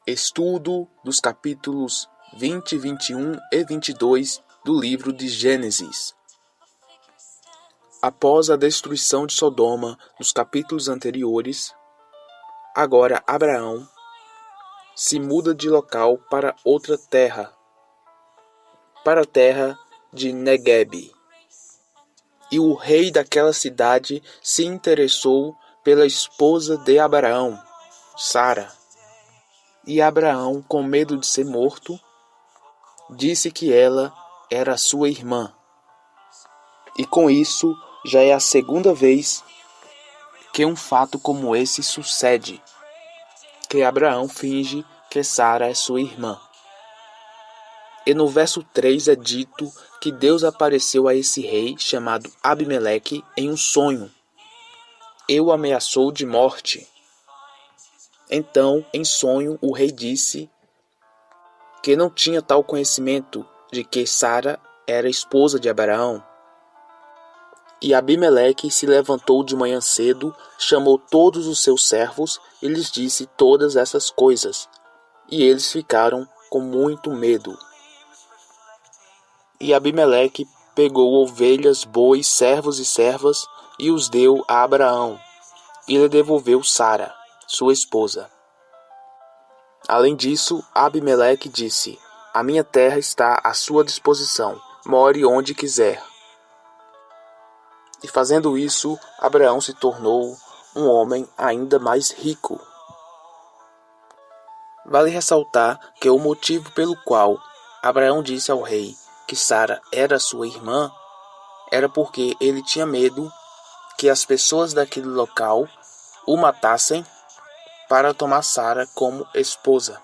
Estudo dos capítulos 20, 21 e 22 do livro de Gênesis. Após a destruição de Sodoma nos capítulos anteriores, agora Abraão se muda de local para outra terra, para a terra de Neguebe. E o rei daquela cidade se interessou pela esposa de Abraão, Sara. E Abraão, com medo de ser morto, disse que ela era sua irmã. E com isso, já é a segunda vez que um fato como esse sucede, que Abraão finge que Sara é sua irmã. E no verso 3 é dito que Deus apareceu a esse rei chamado Abimeleque em um sonho e o ameaçou de morte. Então, em sonho, o rei disse que não tinha tal conhecimento de que Sara era esposa de Abraão. E Abimeleque se levantou de manhã cedo, chamou todos os seus servos e lhes disse todas essas coisas. E eles ficaram com muito medo. E Abimeleque pegou ovelhas, bois, servos e servas e os deu a Abraão. E lhe devolveu Sara, sua esposa. Além disso, Abimeleque disse: a minha terra está à sua disposição, more onde quiser. E fazendo isso, Abraão se tornou um homem ainda mais rico. Vale ressaltar que o motivo pelo qual Abraão disse ao rei que Sara era sua irmã era porque ele tinha medo que as pessoas daquele local o matassem para tomar Sara como esposa.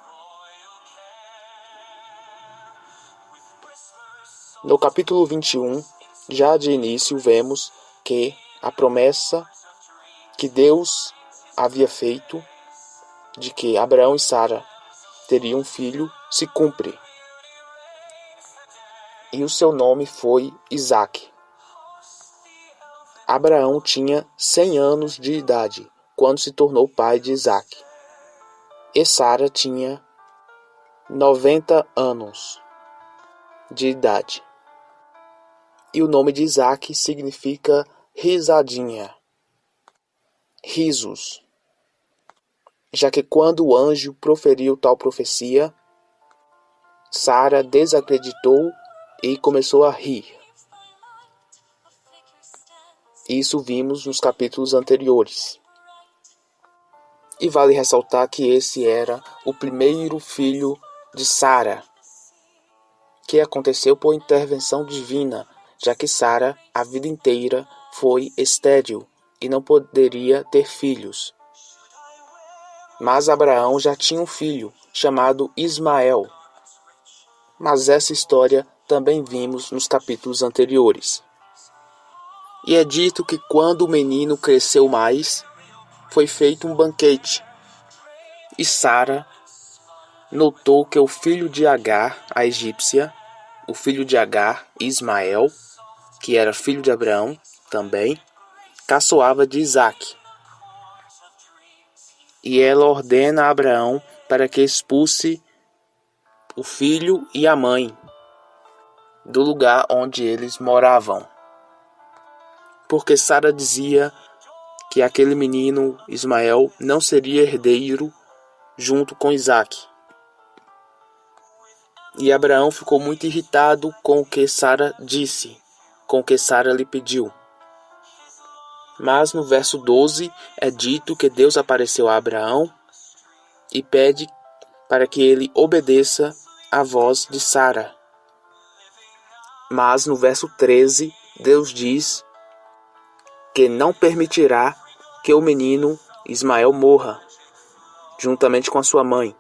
No capítulo 21, já de início, vemos que a promessa que Deus havia feito de que Abraão e Sara teriam um filho se cumpre. E o seu nome foi Isaque. Abraão tinha 100 anos de idade quando se tornou pai de Isaque. E Sara tinha 90 anos de idade. E o nome de Isaque significa risadinha, risos. Já que quando o anjo proferiu tal profecia, Sara desacreditou e começou a rir. Isso vimos nos capítulos anteriores. E vale ressaltar que esse era o primeiro filho de Sara, que aconteceu por intervenção divina, já que Sara, a vida inteira, foi estéril e não poderia ter filhos. Mas Abraão já tinha um filho, chamado Ismael. Mas essa história também vimos nos capítulos anteriores. E é dito que quando o menino cresceu mais, foi feito um banquete. E Sara notou que o filho de Agar, a egípcia, o filho de Agar, Ismael, que era filho de Abraão também, caçoava de Isaque. E ela ordena a Abraão para que expulse o filho e a mãe do lugar onde eles moravam. Porque Sara dizia que aquele menino Ismael não seria herdeiro junto com Isaque. E Abraão ficou muito irritado com o que Sara disse, com o que Sara lhe pediu. Mas no verso 12 é dito que Deus apareceu a Abraão e pede para que ele obedeça à voz de Sara. Mas no verso 13, Deus diz que não permitirá que o menino Ismael morra, juntamente com a sua mãe,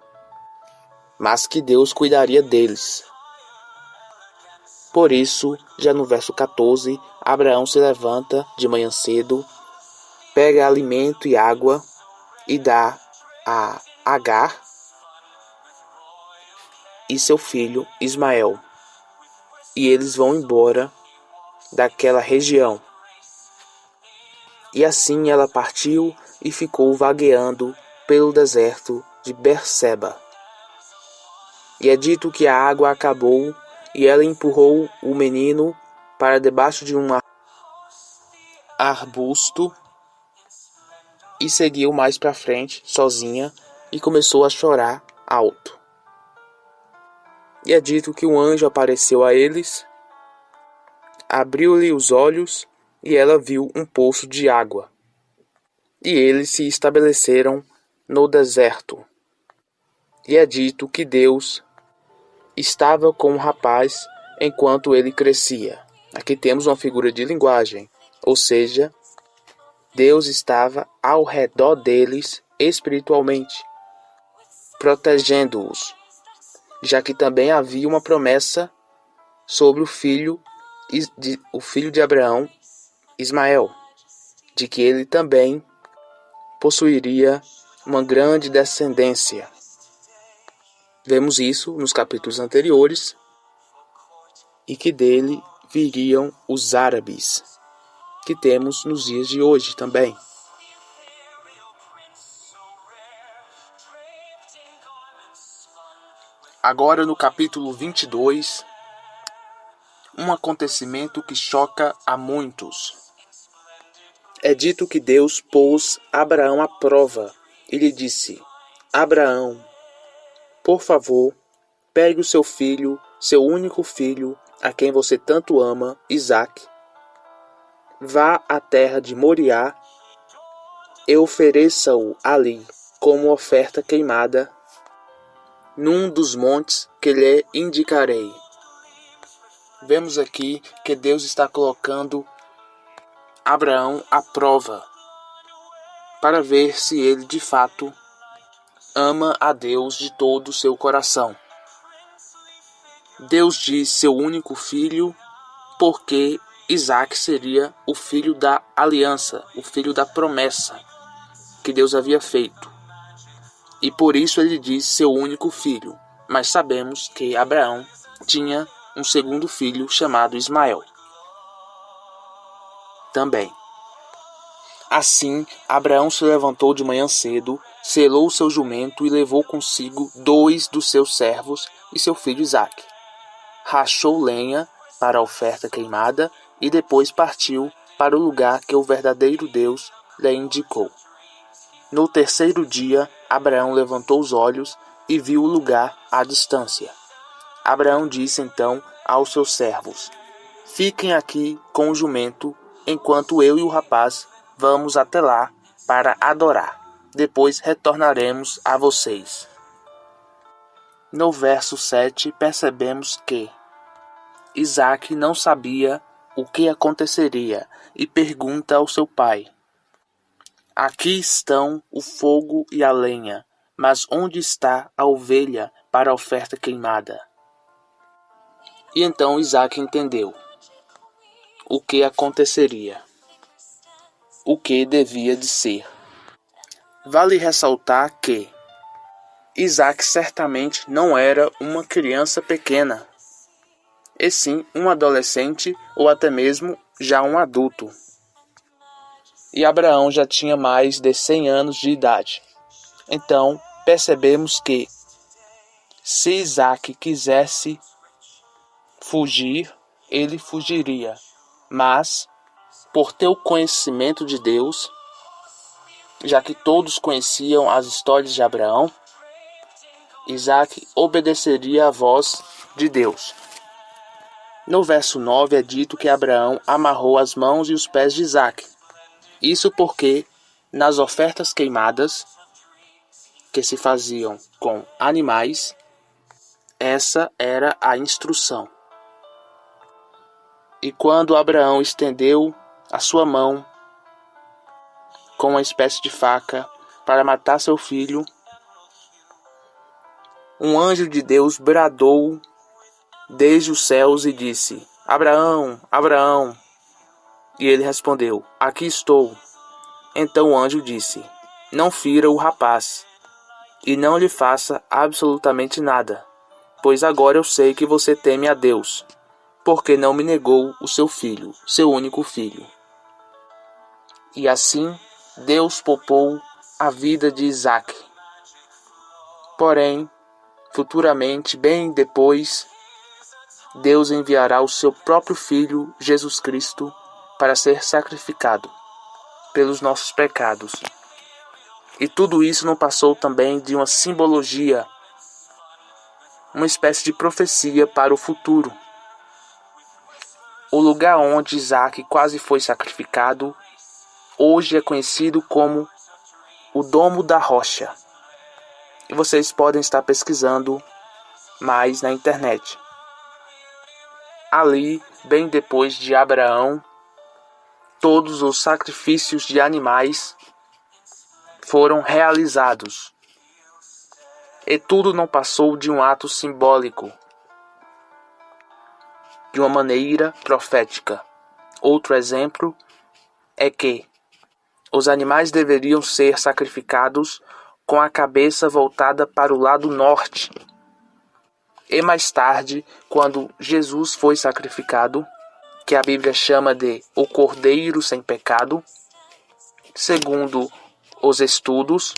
mas que Deus cuidaria deles. Por isso, já no verso 14, Abraão se levanta de manhã cedo, pega alimento e água e dá a Agar e seu filho Ismael. E eles vão embora daquela região. E assim ela partiu e ficou vagueando pelo deserto de Berseba. E é dito que a água acabou, e ela empurrou o menino para debaixo de um arbusto e seguiu mais para frente, sozinha, e começou a chorar alto. E é dito que um anjo apareceu a eles, abriu-lhe os olhos, e ela viu um poço de água. E eles se estabeleceram no deserto. E é dito que Deus estava com o rapaz enquanto ele crescia. Aqui temos uma figura de linguagem, ou seja, Deus estava ao redor deles espiritualmente, protegendo-os, já que também havia uma promessa sobre o filho de Abraão, Ismael, de que ele também possuiria uma grande descendência. Vemos isso nos capítulos anteriores, e que dele viriam os árabes, que temos nos dias de hoje também. Agora no capítulo 22, um acontecimento que choca a muitos. É dito que Deus pôs Abraão à prova e lhe disse: Abraão, por favor, pegue o seu filho, seu único filho, a quem você tanto ama, Isaque, vá à terra de Moriá e ofereça-o ali como oferta queimada num dos montes que lhe indicarei. Vemos aqui que Deus está colocando Abraão à prova para ver se ele de fato ama a Deus de todo o seu coração. Deus diz seu único filho porque Isaque seria o filho da aliança, o filho da promessa que Deus havia feito. E por isso ele diz seu único filho. Mas sabemos que Abraão tinha um segundo filho chamado Ismael também. Assim, Abraão se levantou de manhã cedo, selou seu jumento e levou consigo 2 dos seus servos e seu filho Isaque. Rachou lenha para a oferta queimada e depois partiu para o lugar que o verdadeiro Deus lhe indicou. No terceiro dia, Abraão levantou os olhos e viu o lugar à distância. Abraão disse então aos seus servos: Fiquem aqui com o jumento, enquanto eu e o rapaz vamos até lá para adorar. Depois retornaremos a vocês. No verso 7, percebemos que Isaque não sabia o que aconteceria e pergunta ao seu pai: Aqui estão o fogo e a lenha, mas onde está a ovelha para a oferta queimada? E então Isaque entendeu o que aconteceria, o que devia de ser. Vale ressaltar que Isaque certamente não era uma criança pequena, e sim um adolescente ou até mesmo já um adulto. E Abraão já tinha mais de 100 anos de idade. Então, percebemos que se Isaque quisesse fugir, ele fugiria. Mas, por ter o conhecimento de Deus, já que todos conheciam as histórias de Abraão, Isaque obedeceria à voz de Deus. No verso 9 é dito que Abraão amarrou as mãos e os pés de Isaque. Isso porque, nas ofertas queimadas, que se faziam com animais, essa era a instrução. E quando Abraão estendeu a sua mão com uma espécie de faca para matar seu filho, um anjo de Deus bradou desde os céus e disse: Abraão, Abraão. E ele respondeu: Aqui estou. Então o anjo disse: Não fira o rapaz, e não lhe faça absolutamente nada, pois agora eu sei que você teme a Deus, porque não me negou o seu filho, seu único filho. E assim Deus poupou a vida de Isaque. Porém, futuramente, bem depois, Deus enviará o seu próprio Filho, Jesus Cristo, para ser sacrificado pelos nossos pecados. E tudo isso não passou também de uma simbologia, uma espécie de profecia para o futuro. O lugar onde Isaac quase foi sacrificado, hoje é conhecido como o Domo da Rocha. E vocês podem estar pesquisando mais na internet. Ali, bem depois de Abraão, todos os sacrifícios de animais foram realizados. E tudo não passou de um ato simbólico, de uma maneira profética. Outro exemplo é que os animais deveriam ser sacrificados com a cabeça voltada para o lado norte. E mais tarde, quando Jesus foi sacrificado, que a Bíblia chama de o Cordeiro sem pecado, segundo os estudos,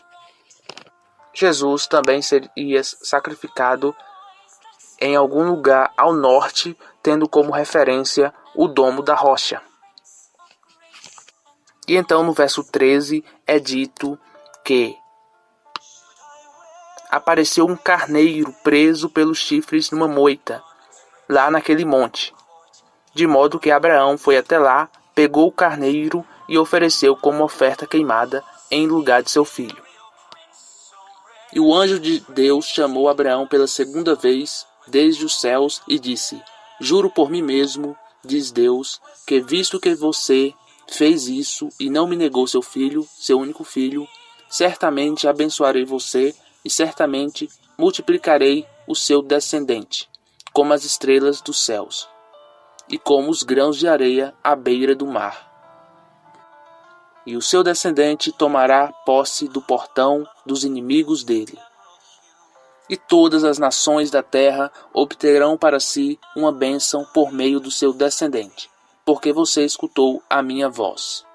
Jesus também seria sacrificado em algum lugar ao norte, tendo como referência o Domo da Rocha. E então no verso 13 é dito que apareceu um carneiro preso pelos chifres numa moita, lá naquele monte. De modo que Abraão foi até lá, pegou o carneiro e ofereceu como oferta queimada em lugar de seu filho. E o anjo de Deus chamou Abraão pela segunda vez desde os céus e disse: Juro por mim mesmo, diz Deus, que visto que você fez isso e não me negou seu filho, seu único filho, certamente abençoarei você e certamente multiplicarei o seu descendente, como as estrelas dos céus, e como os grãos de areia à beira do mar. E o seu descendente tomará posse do portão dos inimigos dele. E todas as nações da terra obterão para si uma bênção por meio do seu descendente, porque você escutou a minha voz.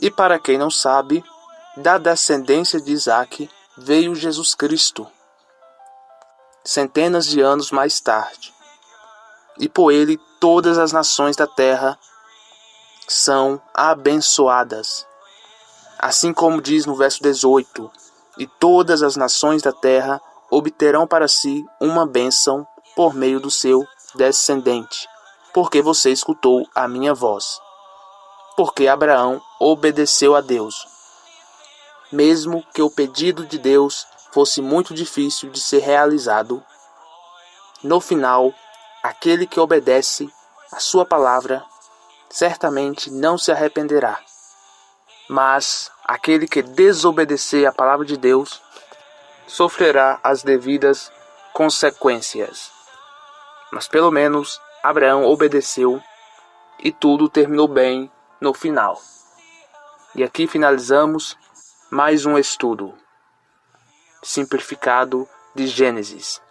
E para quem não sabe, da descendência de Isaac veio Jesus Cristo, centenas de anos mais tarde. E por ele todas as nações da terra são abençoadas. Assim como diz no verso 18, e todas as nações da terra obterão para si uma bênção por meio do seu descendente, porque você escutou a minha voz. Porque Abraão obedeceu a Deus, mesmo que o pedido de Deus fosse muito difícil de ser realizado. No final, aquele que obedece a sua palavra certamente não se arrependerá. Mas aquele que desobedecer a palavra de Deus sofrerá as devidas consequências. Mas pelo menos Abraão obedeceu e tudo terminou bem no final. E aqui finalizamos mais um estudo simplificado de Gênesis.